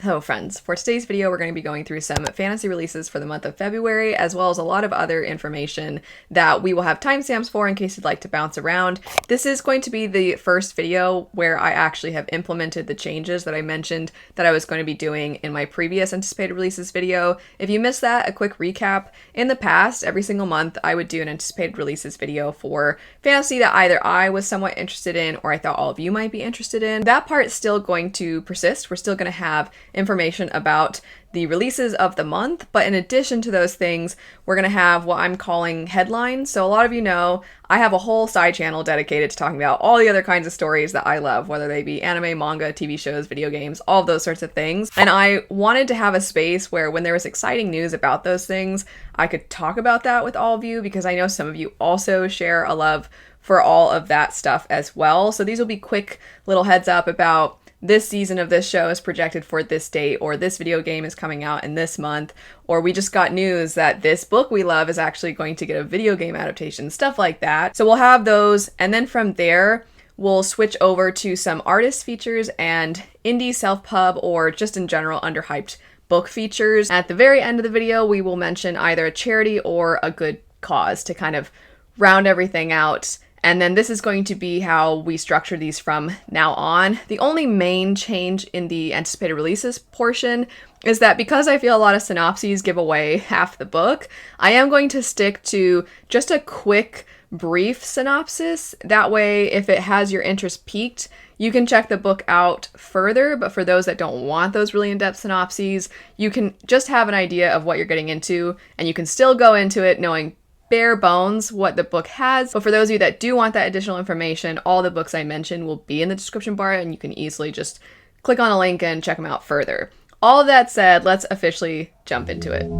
Hello friends, for today's video we're going to be going through some fantasy releases for the month of February, as well as a lot of other information that we will have timestamps for in case you'd like to bounce around. This is going to be the first video where I actually have implemented the changes that I mentioned that I was going to be doing in my previous anticipated releases video. If you missed that, a quick recap. In the past, every single month I would do an anticipated releases video for fantasy that either I was somewhat interested in or I thought all of you might be interested in. That part is still going to persist. We're still going to have information about the releases of the month, but in addition to those things, we're going to have what I'm calling headlines. So a lot of you know I have a whole side channel dedicated to talking about all the other kinds of stories that I love, whether they be anime, manga, TV shows, video games, all of those sorts of things. And I wanted to have a space where when there was exciting news about those things, I could talk about that with all of you, because I know some of you also share a love for all of that stuff as well. So these will be quick little heads up about this season of this show is projected for this date, or this video game is coming out in this month, or we just got news that this book we love is actually going to get a video game adaptation, stuff like that. So we'll have those, and then from there, we'll switch over to some artist features and indie self-pub, or just in general underhyped book features. At the very end of the video, we will mention either a charity or a good cause to kind of round everything out. And then this is going to be how we structure these from now on. The only main change in the anticipated releases portion is that because I feel a lot of synopses give away half the book, I am going to stick to just a quick, brief synopsis. That way, if it has your interest piqued, you can check the book out further. But for those that don't want those really in-depth synopses, you can just have an idea of what you're getting into, and you can still go into it knowing bare bones what the book has. But for those of you that do want that additional information, all the books I mentioned will be in the description bar, and you can easily just click on a link and check them out further. All of that said, let's officially jump into it.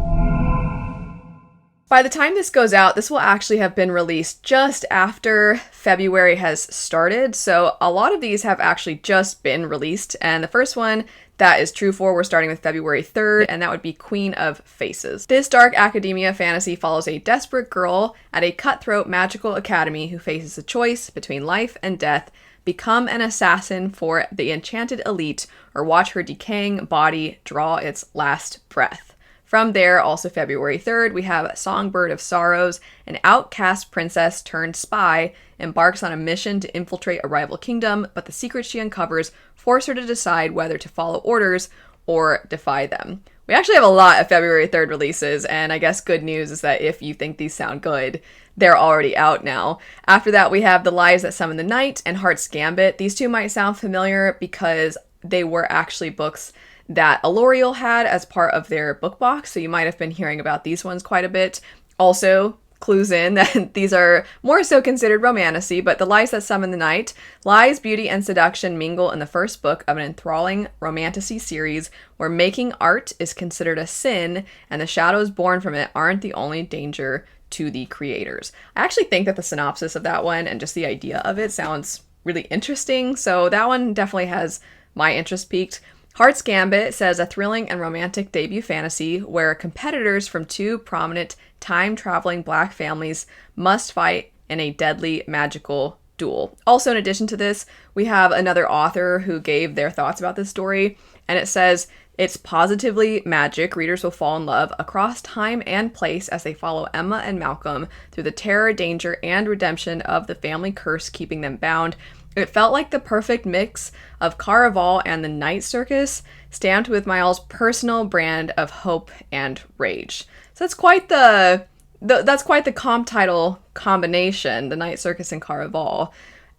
By the time this goes out, this will actually have been released just after February has started, so a lot of these have actually just been released, and the first one that is true for, we're starting with February 3rd, and that would be Queen of Faces. This dark academia fantasy follows a desperate girl at a cutthroat magical academy who faces a choice between life and death: become an assassin for the enchanted elite, or watch her decaying body draw its last breath. From there, also February 3rd, we have Songbird of Sorrows. An outcast princess turned spy embarks on a mission to infiltrate a rival kingdom, but the secrets she uncovers force her to decide whether to follow orders or defy them. We actually have a lot of February 3rd releases, and I guess good news is that if you think these sound good, they're already out now. After that, we have The Lies That Summon the Night and Heart's Gambit. These two might sound familiar because they were actually books that Alorial had as part of their book box, so you might have been hearing about these ones quite a bit. Also, clues in that these are more so considered romantasy, but The Lies That Summon the Night. Lies, beauty, and seduction mingle in the first book of an enthralling romantasy series where making art is considered a sin, and the shadows born from it aren't the only danger to the creators. I actually think that the synopsis of that one and just the idea of it sounds really interesting, so that one definitely has my interest piqued. Heart's Gambit says a thrilling and romantic debut fantasy where competitors from two prominent time-traveling black families must fight in a deadly magical duel. Also, in addition to this, we have another author who gave their thoughts about this story, and it says, "It's positively magic. Readers will fall in love across time and place as they follow Emma and Malcolm through the terror, danger, and redemption of the family curse keeping them bound. It felt like the perfect mix of Caraval and the Night Circus, stamped with Miles' personal brand of hope and rage." So that's quite the comp title combination, the Night Circus and Caraval.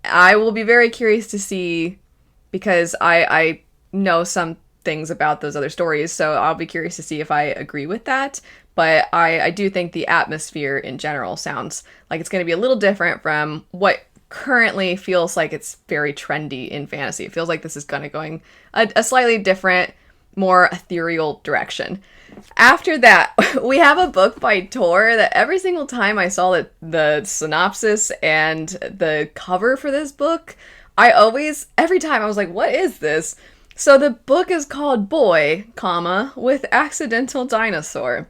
I will be very curious to see, because I know some things about those other stories, so I'll be curious to see if I agree with that. But I do think the atmosphere in general sounds like it's going to be a little different from what currently feels like it's very trendy in fantasy. It feels like this is going to going a slightly different, more ethereal direction. After that, we have a book by Tor that every single time I saw the synopsis and the cover for this book, every time I was like, what is this? So the book is called Boy, with Accidental Dinosaur.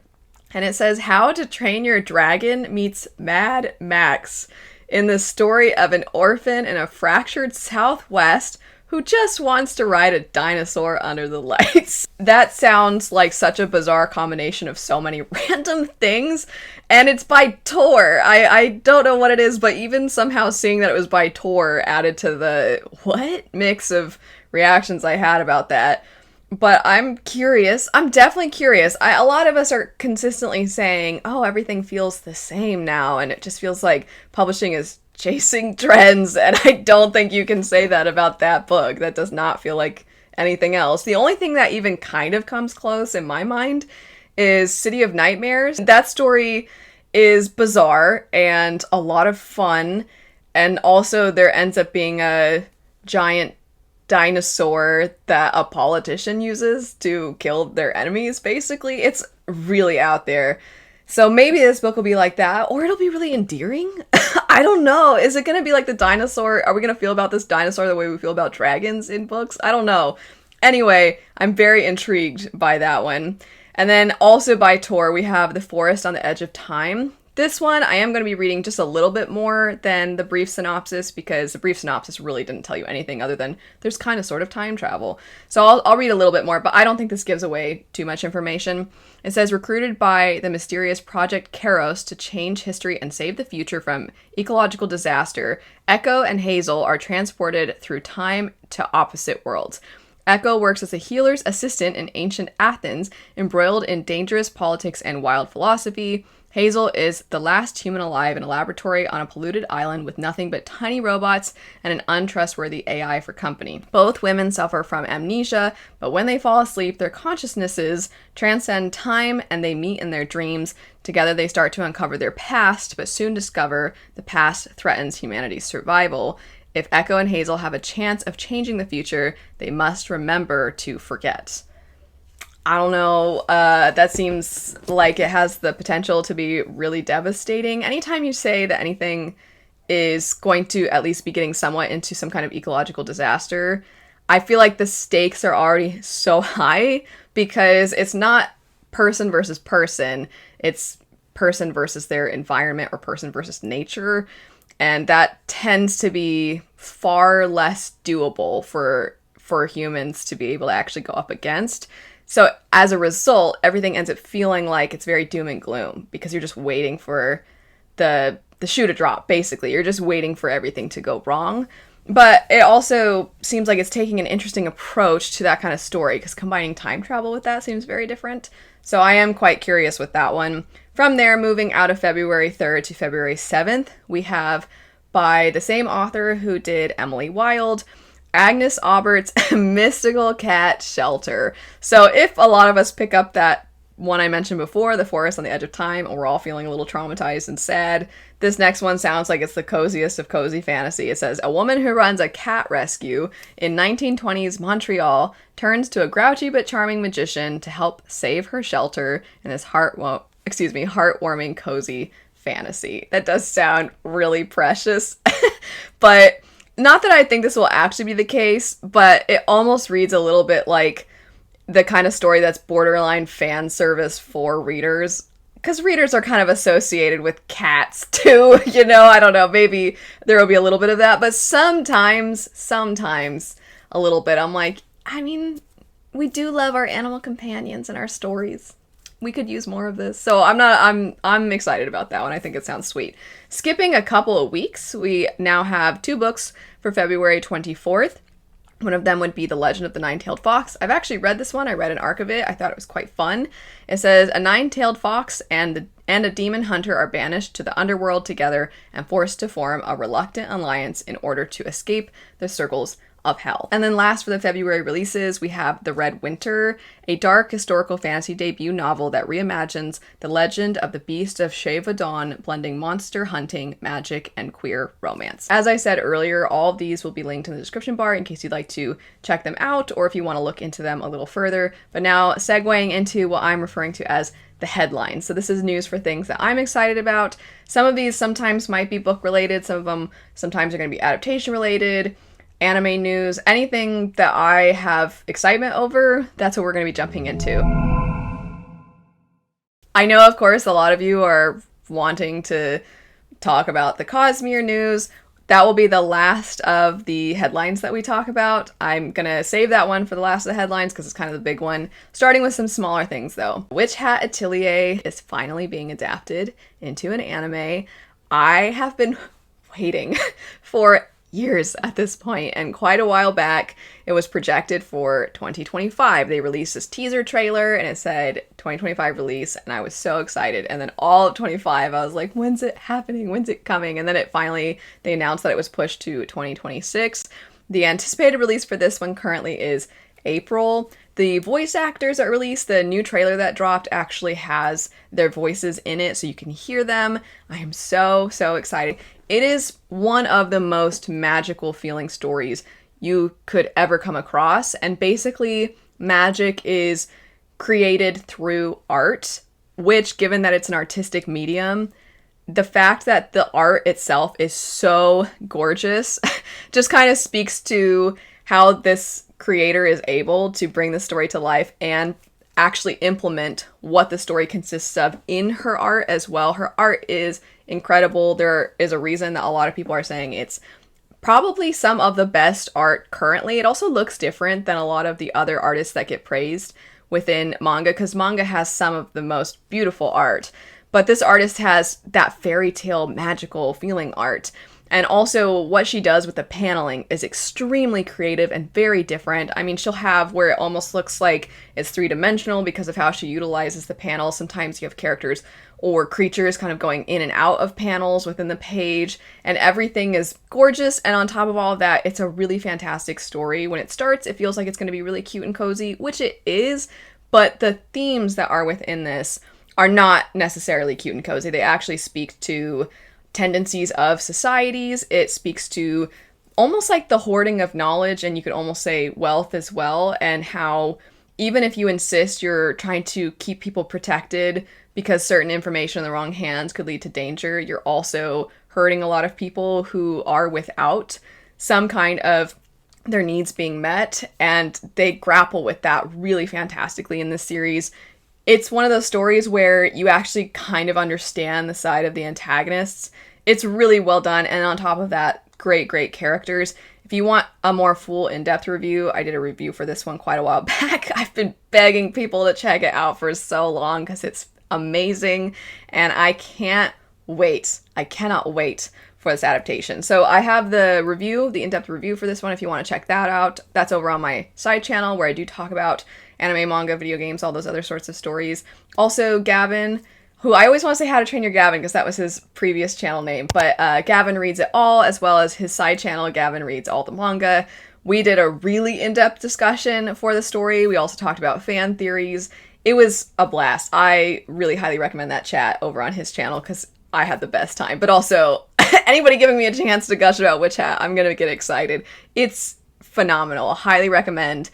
And it says How to Train Your Dragon meets Mad Max in the story of an orphan in a fractured Southwest who just wants to ride a dinosaur under the lights. That sounds like such a bizarre combination of so many random things, and it's by Tor. I don't know what it is, but even somehow seeing that it was by Tor added to the what mix of reactions I had about that. But I'm curious. I'm definitely curious. A lot of us are consistently saying, oh, everything feels the same now, and it just feels like publishing is chasing trends, and I don't think you can say that about that book. That does not feel like anything else. The only thing that even kind of comes close in my mind is City of Nightmares. That story is bizarre and a lot of fun, and also there ends up being a giant dinosaur that a politician uses to kill their enemies, basically. It's really out there. So maybe this book will be like that, or it'll be really endearing. I don't know. Is it going to be like the dinosaur? Are we going to feel about this dinosaur the way we feel about dragons in books? I don't know. Anyway, I'm very intrigued by that one. And then also by Tor, we have The Forest on the Edge of Time. This one, I am going to be reading just a little bit more than the brief synopsis, because the brief synopsis really didn't tell you anything other than there's kind of sort of time travel. So I'll read a little bit more, but I don't think this gives away too much information. It says, recruited by the mysterious Project Keros to change history and save the future from ecological disaster, Echo and Hazel are transported through time to opposite worlds. Echo works as a healer's assistant in ancient Athens, embroiled in dangerous politics and wild philosophy. Hazel is the last human alive in a laboratory on a polluted island with nothing but tiny robots and an untrustworthy AI for company. Both women suffer from amnesia, but when they fall asleep, their consciousnesses transcend time and they meet in their dreams. Together they start to uncover their past, but soon discover the past threatens humanity's survival. If Echo and Hazel have a chance of changing the future, they must remember to forget. I don't know, that seems like it has the potential to be really devastating. Anytime you say that anything is going to at least be getting somewhat into some kind of ecological disaster, I feel like the stakes are already so high, because it's not person versus person, it's person versus their environment or person versus nature, and that tends to be far less doable for humans to be able to actually go up against. So as a result, everything ends up feeling like it's very doom and gloom, because you're just waiting for the shoe to drop, basically. You're just waiting for everything to go wrong. But it also seems like it's taking an interesting approach to that kind of story, because combining time travel with that seems very different. So I am quite curious with that one. From there, moving out of February 3rd to February 7th, we have, by the same author who did Emily Wilde, Agnes Aubert's Mystical Cat Shelter. So if a lot of us pick up that one I mentioned before, The Forest on the Edge of Time, and we're all feeling a little traumatized and sad, this next one sounds like it's the coziest of cozy fantasy. It says, a woman who runs a cat rescue in 1920s Montreal turns to a grouchy but charming magician to help save her shelter in this heartwarming cozy fantasy. That does sound really precious, but not that I think this will actually be the case, but it almost reads a little bit like the kind of story that's borderline fan service for readers. Because readers are kind of associated with cats too, you know? I don't know, maybe there will be a little bit of that, but sometimes a little bit. I'm like, I mean, we do love our animal companions in our stories. We could use more of this. So I'm excited about that one. I think it sounds sweet. Skipping a couple of weeks, we now have 2 books for February 24th. One of them would be The Legend of the Nine-Tailed Fox. I've actually read this one. I read an arc of it. I thought it was quite fun. It says, a nine-tailed fox and a demon hunter are banished to the underworld together and forced to form a reluctant alliance in order to escape the circles of hell. And then last for the February releases, we have The Red Winter, a dark historical fantasy debut novel that reimagines the legend of the Beast of Sheva-Dawn, blending monster hunting, magic, and queer romance. As I said earlier, all of these will be linked in the description bar in case you'd like to check them out, or if you want to look into them a little further. But now segueing into what I'm referring to as the headlines. So this is news for things that I'm excited about. Some of these sometimes might be book related, some of them sometimes are going to be adaptation related, anime news, anything that I have excitement over, that's what we're going to be jumping into. I know, of course, a lot of you are wanting to talk about the Cosmere news. That will be the last of the headlines that we talk about. I'm gonna save that one for the last of the headlines because it's kind of the big one. Starting with some smaller things though. Witch Hat Atelier is finally being adapted into an anime. I have been waiting for years at this point, and quite a while back it was projected for 2025. They released this teaser trailer and it said 2025 release, and I was so excited. And then all of 25 I was like, when's it happening, when's it coming? And then they announced that it was pushed to 2026. The anticipated release for this one currently is April. The voice actors that released, the new trailer that dropped actually has their voices in it so you can hear them. I am so excited. It is one of the most magical feeling stories you could ever come across, and basically magic is created through art, which, given that it's an artistic medium, the fact that the art itself is so gorgeous just kind of speaks to how this creator is able to bring the story to life and actually implement what the story consists of in her art as well. Her art is incredible. There is a reason that a lot of people are saying it's probably some of the best art currently. It also looks different than a lot of the other artists that get praised within manga, because manga has some of the most beautiful art, but this artist has that fairy tale magical feeling art. And also what she does with the paneling is extremely creative and very different. I mean, she'll have where it almost looks like it's three-dimensional because of how she utilizes the panels. Sometimes you have characters or creatures kind of going in and out of panels within the page, and everything is gorgeous. And on top of all of that, it's a really fantastic story. When it starts, it feels like it's going to be really cute and cozy, which it is, but the themes that are within this are not necessarily cute and cozy. They actually speak to tendencies of societies. It speaks to almost like the hoarding of knowledge, and you could almost say wealth as well, and how even if you insist you're trying to keep people protected because certain information in the wrong hands could lead to danger, you're also hurting a lot of people who are without some kind of their needs being met, and they grapple with that really fantastically in this series. It's one of those stories where you actually kind of understand the side of the antagonists. It's really well done, and on top of that, great characters. If you want a more full in-depth review, I did a review for this one quite a while back. I've been begging people to check it out for so long because it's amazing, and I can't wait. I cannot wait for this adaptation. So I have the review, the in-depth review for this one if you want to check that out. That's over on my side channel where I do talk about anime, manga, video games, all those other sorts of stories. Also, Gavin, who I always want to say How to Train Your Gavin because that was his previous channel name, but Gavin Reads It All, as well as his side channel, Gavin Reads All the Manga. We did a really in-depth discussion for the story. We also talked about fan theories. It was a blast. I really highly recommend that chat over on his channel because I had the best time. But also, anybody giving me a chance to gush about Witch Hat, I'm going to get excited. It's phenomenal. Highly recommend.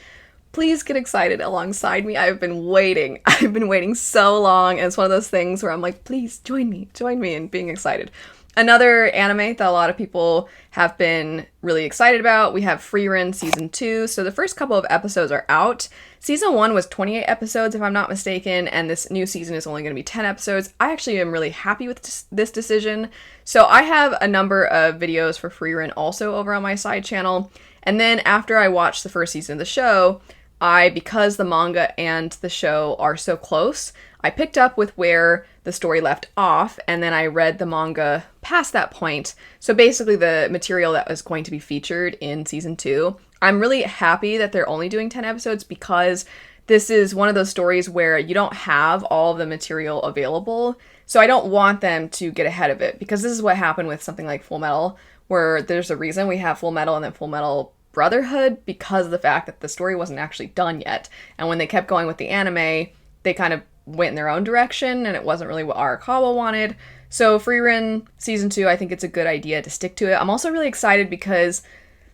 Please get excited alongside me. I've been waiting. I've been waiting so long, and it's one of those things where I'm like, please join me in being excited. Another anime that a lot of people have been really excited about, we have Frieren Season 2. So the first couple of episodes are out. Season 1 was 28 episodes, if I'm not mistaken, and this new season is only going to be 10 episodes. I actually am really happy with this decision. So I have a number of videos for Frieren also over on my side channel. And then after I watched the first season of the show, because the manga and the show are so close, I picked up with where the story left off, and then I read the manga past that point. So basically the material that was going to be featured in season 2. I'm really happy that they're only doing 10 episodes because this is one of those stories where you don't have all of the material available. So I don't want them to get ahead of it, because this is what happened with something like Full Metal, where there's a reason we have Full Metal and then Full Metal Brotherhood, because of the fact that the story wasn't actually done yet. And when they kept going with the anime, they kind of went in their own direction, and it wasn't really what Arakawa wanted. So Frieren Season 2, I think it's a good idea to stick to it. I'm also really excited because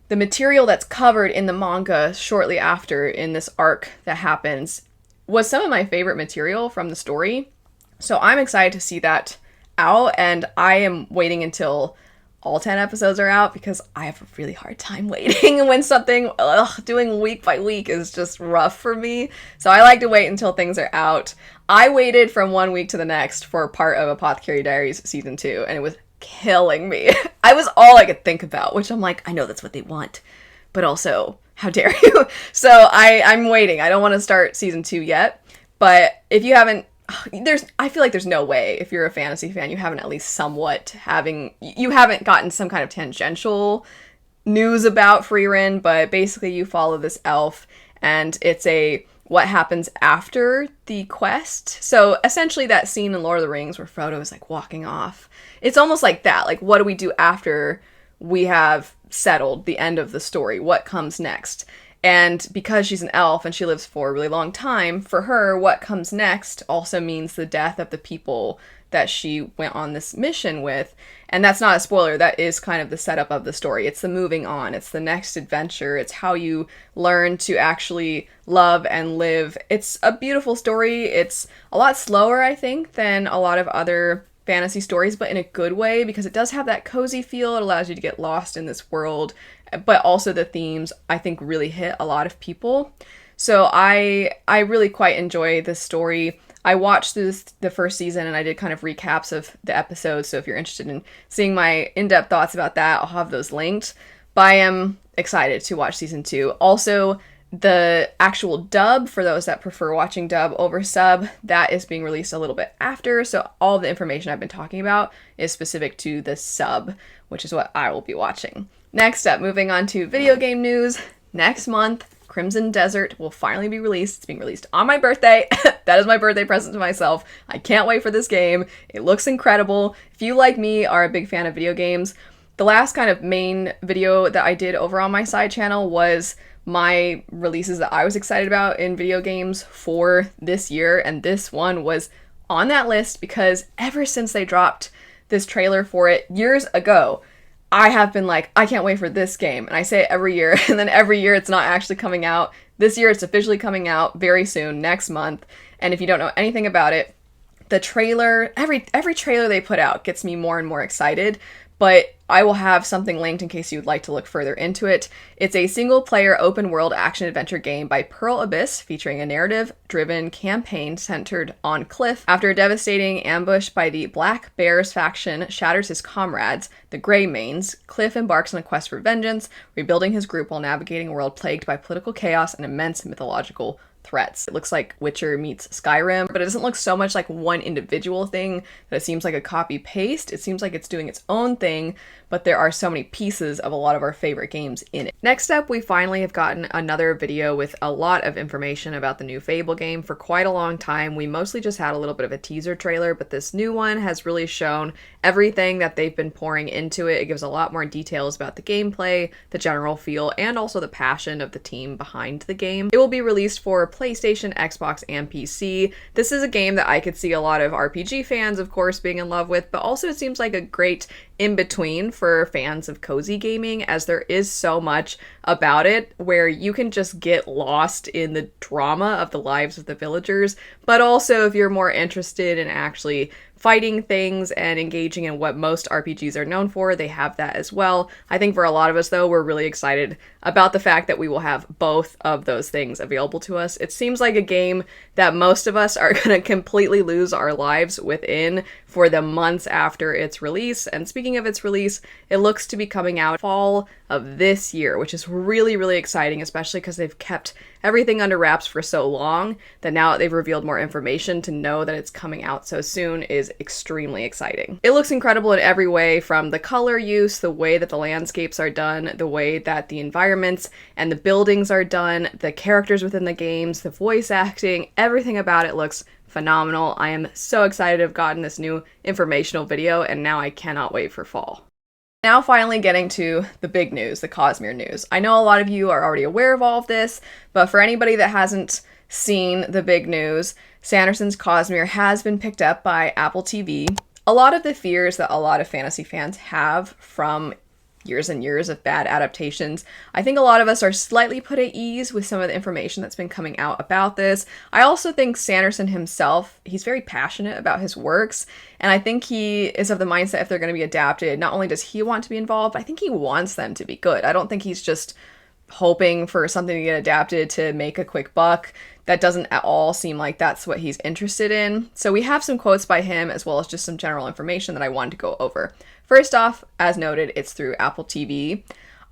the material that's covered in the manga shortly after in this arc that happens was some of my favorite material from the story. So I'm excited to see that out, and I am waiting until all 10 episodes are out because I have a really hard time waiting when something, doing week by week is just rough for me. So I like to wait until things are out. I waited from one week to the next for part of Apothecary Diaries Season 2, and it was killing me. I was all I could think about, which I'm like, I know that's what they want, but also, how dare you? So I'm waiting. I don't want to start season 2 yet, but if you haven't, I feel like there's no way, if you're a fantasy fan, you haven't at least you haven't gotten some kind of tangential news about Frieren, but basically you follow this elf, and it's what happens after the quest. So essentially that scene in Lord of the Rings where Frodo is like walking off, it's almost like that. Like, what do we do after we have settled the end of the story? What comes next? And because she's an elf and she lives for a really long time, for her, what comes next also means the death of the people that she went on this mission with. And that's not a spoiler, that is kind of the setup of the story. It's the moving on, it's the next adventure, it's how you learn to actually love and live. It's a beautiful story. It's a lot slower, I think, than a lot of other fantasy stories, but in a good way, because it does have that cozy feel. It allows you to get lost in this world, but also the themes, I think, really hit a lot of people. So I really quite enjoy this story. I watched the first season and I did kind of recaps of the episodes, so if you're interested in seeing my in-depth thoughts about that, I'll have those linked. But I am excited to watch season 2. Also, the actual dub, for those that prefer watching dub over sub, that is being released a little bit after, so all the information I've been talking about is specific to the sub, which is what I will be watching. Next up, moving on to video game news. Next month, Crimson Desert will finally be released. It's being released on my birthday. That is my birthday present to myself. I can't wait for this game. It looks incredible. If you, like me, are a big fan of video games, the last kind of main video that I did over on my side channel was my releases that I was excited about in video games for this year, and this one was on that list because ever since they dropped this trailer for it years ago, I have been like, I can't wait for this game. And I say it every year, and then every year it's not actually coming out. This year it's officially coming out very soon, next month. And if you don't know anything about it, the trailer, every trailer they put out gets me more and more excited. But I will have something linked in case you'd like to look further into it. It's a single-player open-world action-adventure game by Pearl Abyss, featuring a narrative-driven campaign centered on Cliff. After a devastating ambush by the Black Bears faction shatters his comrades, the Greymanes, Cliff embarks on a quest for vengeance, rebuilding his group while navigating a world plagued by political chaos and immense mythological threats. It looks like Witcher meets Skyrim, but it doesn't look so much like one individual thing that it seems like a copy-paste. It seems like it's doing its own thing, but there are so many pieces of a lot of our favorite games in it. Next up, we finally have gotten another video with a lot of information about the new Fable game. For quite a long time, we mostly just had a little bit of a teaser trailer, but this new one has really shown everything that they've been pouring into it. It gives a lot more details about the gameplay, the general feel, and also the passion of the team behind the game. It will be released for PlayStation, Xbox, and PC. This is a game that I could see a lot of RPG fans, of course, being in love with, but also it seems like a great in-between for fans of cozy gaming, as there is so much about it where you can just get lost in the drama of the lives of the villagers, but also if you're more interested in actually fighting things and engaging in what most RPGs are known for, they have that as well. I think for a lot of us, though, we're really excited about the fact that we will have both of those things available to us. It seems like a game that most of us are going to completely lose our lives within for the months after its release. And speaking of its release, it looks to be coming out fall of this year, which is really, really exciting, especially because they've kept everything under wraps for so long that now that they've revealed more information, to know that it's coming out so soon is extremely exciting. It looks incredible in every way, from the color use, the way that the landscapes are done, the way that the environments and the buildings are done, the characters within the games, the voice acting, everything about it looks phenomenal. I am so excited to have gotten this new informational video, and now I cannot wait for fall. Now finally getting to the big news, the Cosmere news. I know a lot of you are already aware of all of this, but for anybody that hasn't seen the big news, Sanderson's Cosmere has been picked up by Apple TV. A lot of the fears that a lot of fantasy fans have from years and years of bad adaptations, I think a lot of us are slightly put at ease with some of the information that's been coming out about this. I also think Sanderson himself, he's very passionate about his works, and I think he is of the mindset if they're going to be adapted, not only does he want to be involved, I think he wants them to be good. I don't think he's just hoping for something to get adapted to make a quick buck. that doesn't at all seem like that's what he's interested in. So we have some quotes by him as well as just some general information that I wanted to go over. First off, as noted, it's through Apple TV.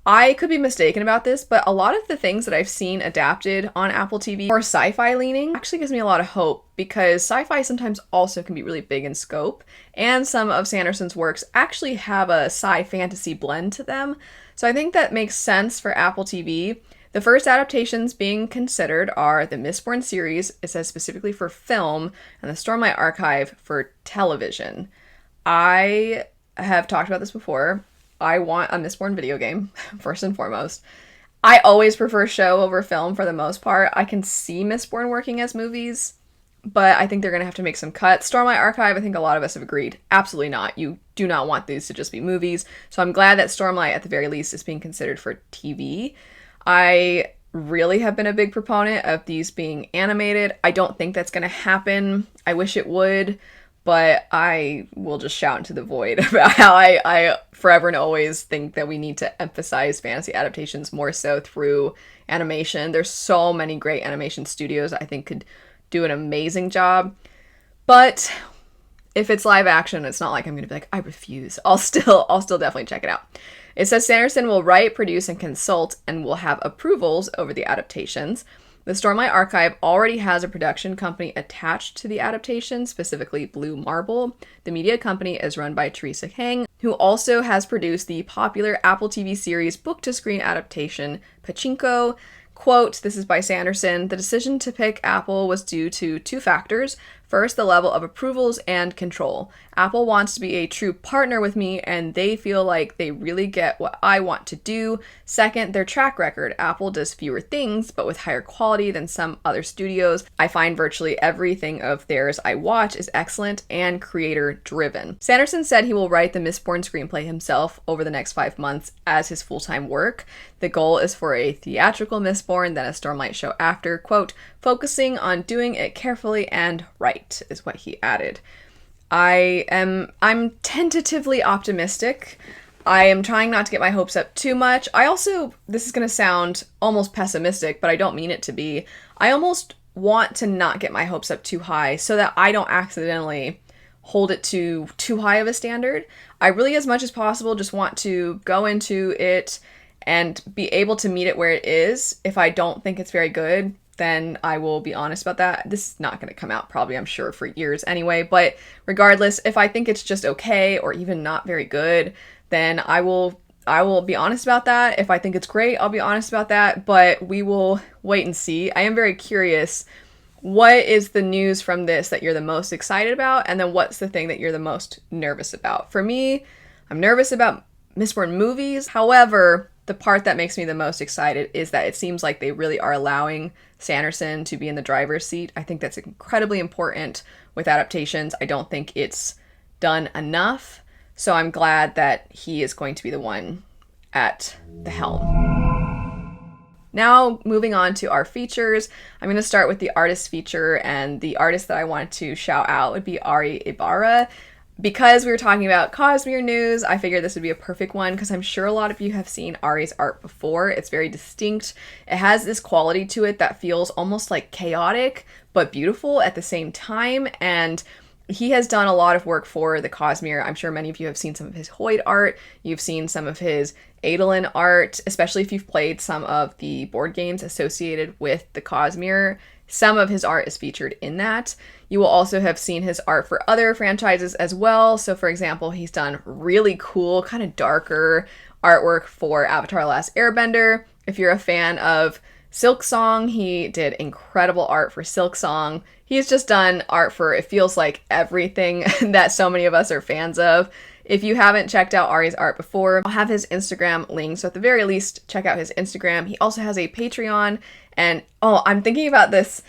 I could be mistaken about this, but a lot of the things that I've seen adapted on Apple TV are sci-fi leaning. Actually gives me a lot of hope because sci-fi sometimes also can be really big in scope, and some of Sanderson's works actually have a sci-fantasy blend to them. So I think that makes sense for Apple TV. The first adaptations being considered are the Mistborn series, it says specifically for film, and the Stormlight archive for television. I have talked about this before. I want a Mistborn video game, first and foremost. I always prefer show over film for the most part. I can see Mistborn working as movies, but I think they're going to have to make some cuts. Stormlight Archive, I think a lot of us have agreed. Absolutely not. You do not want these to just be movies. So I'm glad that Stormlight, at the very least, is being considered for TV. I really have been a big proponent of these being animated. I don't think that's going to happen. I wish it would. But I will just shout into the void about how I forever and always think that we need to emphasize fantasy adaptations more so through animation. There's so many great animation studios I think could do an amazing job. But if it's live action, it's not like I'm going to be like, I refuse. I'll still definitely check it out. It says Sanderson will write, produce, and consult and will have approvals over the adaptations. The Stormlight Archive already has a production company attached to the adaptation, specifically Blue Marble. The media company is run by Teresa Heng, who also has produced the popular Apple TV series book-to-screen adaptation Pachinko. Quote, this is by Sanderson, the decision to pick Apple was due to two factors. First, the level of approvals and control. Apple wants to be a true partner with me, and they feel like they really get what I want to do. Second, their track record. Apple does fewer things, but with higher quality than some other studios. I find virtually everything of theirs I watch is excellent and creator-driven. Sanderson said he will write the Mistborn screenplay himself over the next 5 months as his full-time work. The goal is for a theatrical Mistborn, then a Stormlight show after, quote, focusing on doing it carefully and right, is what he added. I'm tentatively optimistic. I am trying not to get my hopes up too much. This is going to sound almost pessimistic, but I don't mean it to be. I almost want to not get my hopes up too high so that I don't accidentally hold it to too high of a standard. I really, as much as possible, just want to go into it and be able to meet it where it is. If I don't think it's very good, then I will be honest about that. This is not going to come out probably, I'm sure, for years anyway. But regardless, if I think it's just okay or even not very good, then I will be honest about that. If I think it's great, I'll be honest about that. But we will wait and see. I am very curious. What is the news from this that you're the most excited about? And then what's the thing that you're the most nervous about? For me, I'm nervous about Mistborn movies. However, the part that makes me the most excited is that it seems like they really are allowing Sanderson to be in the driver's seat. I think that's incredibly important with adaptations. I don't think it's done enough. So I'm glad that he is going to be the one at the helm. Now, moving on to our features, I'm going to start with the artist feature, and the artist that I wanted to shout out would be Ari Ibarra. Because we were talking about Cosmere news, I figured this would be a perfect one because I'm sure a lot of you have seen Ari's art before. It's very distinct. It has this quality to it that feels almost like chaotic, but beautiful at the same time. And he has done a lot of work for the Cosmere. I'm sure many of you have seen some of his Hoid art. You've seen some of his Adolin art, especially if you've played some of the board games associated with the Cosmere. Some of his art is featured in that. You will also have seen his art for other franchises as well. So for example, he's done really cool, kind of darker artwork for Avatar: The Last Airbender. If you're a fan of Silksong, he did incredible art for Silksong. He's just done art for, it feels like, everything that so many of us are fans of. If you haven't checked out Ari's art before, I'll have his Instagram linked. So at the very least, check out his Instagram. He also has a Patreon. And I'm thinking about this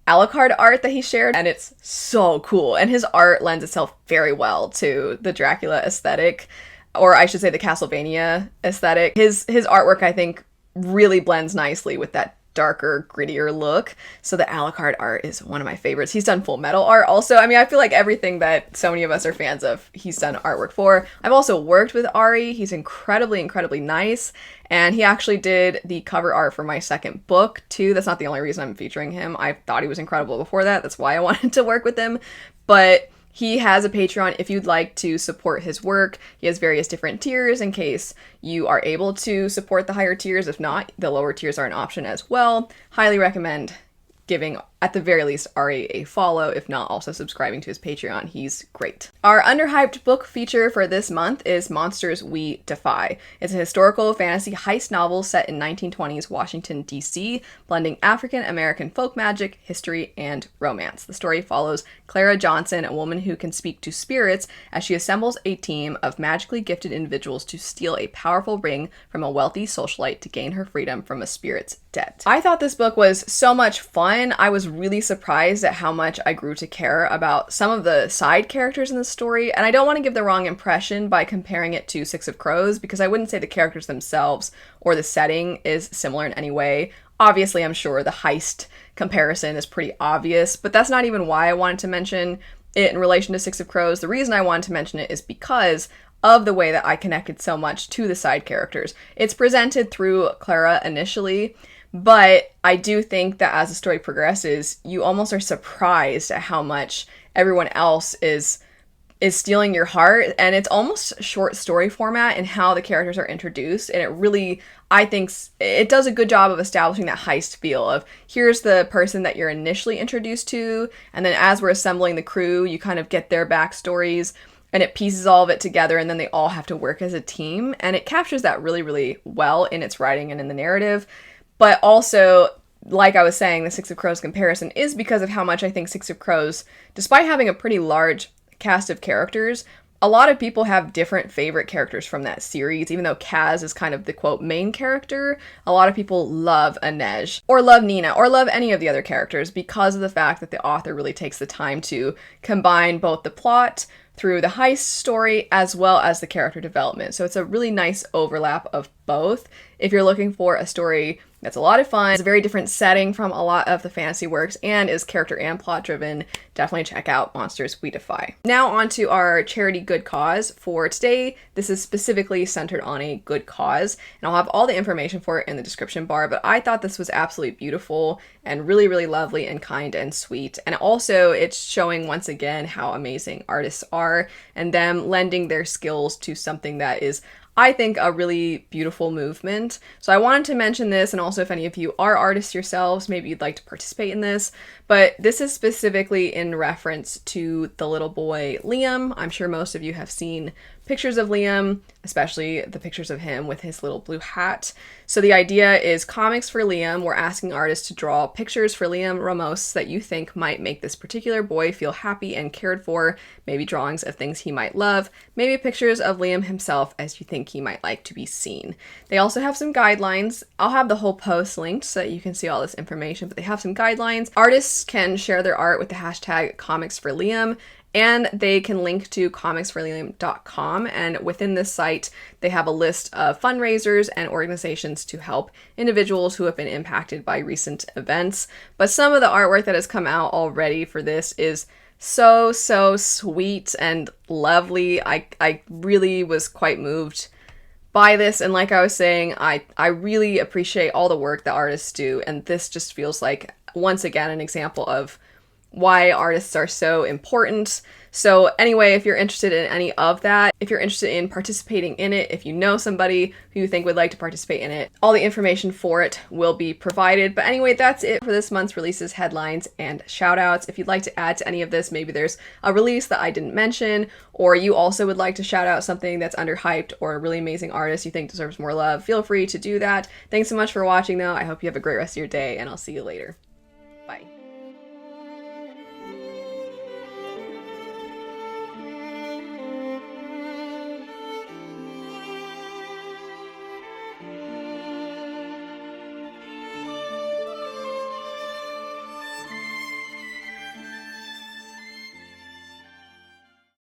Alucard art that he shared, and it's so cool. And his art lends itself very well to the Dracula aesthetic, or I should say the Castlevania aesthetic. His artwork, I think, really blends nicely with that darker, grittier look. So the Alucard art is one of my favorites. He's done Full Metal art also. I mean, I feel like everything that so many of us are fans of, he's done artwork for. I've also worked with Ari. He's incredibly, incredibly nice. And he actually did the cover art for my second book too. That's not the only reason I'm featuring him. I thought he was incredible before that. That's why I wanted to work with him. But he has a Patreon if you'd like to support his work. He has various different tiers in case you are able to support the higher tiers. If not, the lower tiers are an option as well. Highly recommend giving, at the very least, Ari a follow, if not also subscribing to his Patreon. He's great. Our underhyped book feature for this month is Monsters We Defy. It's a historical fantasy heist novel set in 1920s Washington, D.C., blending African-American folk magic, history, and romance. The story follows Clara Johnson, a woman who can speak to spirits, as she assembles a team of magically gifted individuals to steal a powerful ring from a wealthy socialite to gain her freedom from a spirit's debt. I thought this book was so much fun. I was really surprised at how much I grew to care about some of the side characters in the story, and I don't want to give the wrong impression by comparing it to Six of Crows, because I wouldn't say the characters themselves or the setting is similar in any way. Obviously, I'm sure the heist comparison is pretty obvious, but that's not even why I wanted to mention it in relation to Six of Crows. The reason I wanted to mention it is because of the way that I connected so much to the side characters. It's presented through Clara initially, but I do think that as the story progresses, you almost are surprised at how much everyone else is stealing your heart, and it's almost short story format in how the characters are introduced, and it really, I think, it does a good job of establishing that heist feel of here's the person that you're initially introduced to, and then as we're assembling the crew, you kind of get their backstories, and it pieces all of it together, and then they all have to work as a team, and it captures that really, really well in its writing and in the narrative. But also, like I was saying, the Six of Crows comparison is because of how much I think Six of Crows, despite having a pretty large cast of characters, a lot of people have different favorite characters from that series. Even though Kaz is kind of the, quote, main character, a lot of people love Inej, or love Nina, or love any of the other characters because of the fact that the author really takes the time to combine both the plot through the heist story as well as the character development. So it's a really nice overlap of both. If you're looking for a story that's a lot of fun, it's a very different setting from a lot of the fantasy works, and is character and plot driven, definitely check out Monsters We Defy. Now on to our charity good cause for today. This is specifically centered on a good cause, and I'll have all the information for it in the description bar, but I thought this was absolutely beautiful and really, really lovely and kind and sweet. And also it's showing once again how amazing artists are and them lending their skills to something that is, I think, a really beautiful movement. So I wanted to mention this, and also if any of you are artists yourselves, maybe you'd like to participate in this, but this is specifically in reference to the little boy Liam. I'm sure most of you have seen pictures of Liam, especially the pictures of him with his little blue hat. So the idea is comics for Liam. We're asking artists to draw pictures for Liam Ramos that you think might make this particular boy feel happy and cared for, maybe drawings of things he might love, maybe pictures of Liam himself as you think he might like to be seen. They also have some guidelines. I'll have the whole post linked so that you can see all this information, but they have some guidelines. Artists can share their art with the hashtag comicsforliam, and they can link to comicsforliam.com, and within this site, they have a list of fundraisers and organizations to help individuals who have been impacted by recent events. But some of the artwork that has come out already for this is so sweet and lovely. I really was quite moved by this, and like I was saying, I really appreciate all the work that artists do, and this just feels like, once again, an example of why artists are so important. So anyway, if you're interested in any of that, if you're interested in participating in it, if you know somebody who you think would like to participate in it, all the information for it will be provided. But anyway, that's it for this month's releases, headlines, and shoutouts. If you'd like to add to any of this, maybe there's a release that I didn't mention, or you also would like to shout out something that's underhyped or a really amazing artist you think deserves more love, feel free to do that. Thanks so much for watching though. I hope you have a great rest of your day, and I'll see you later.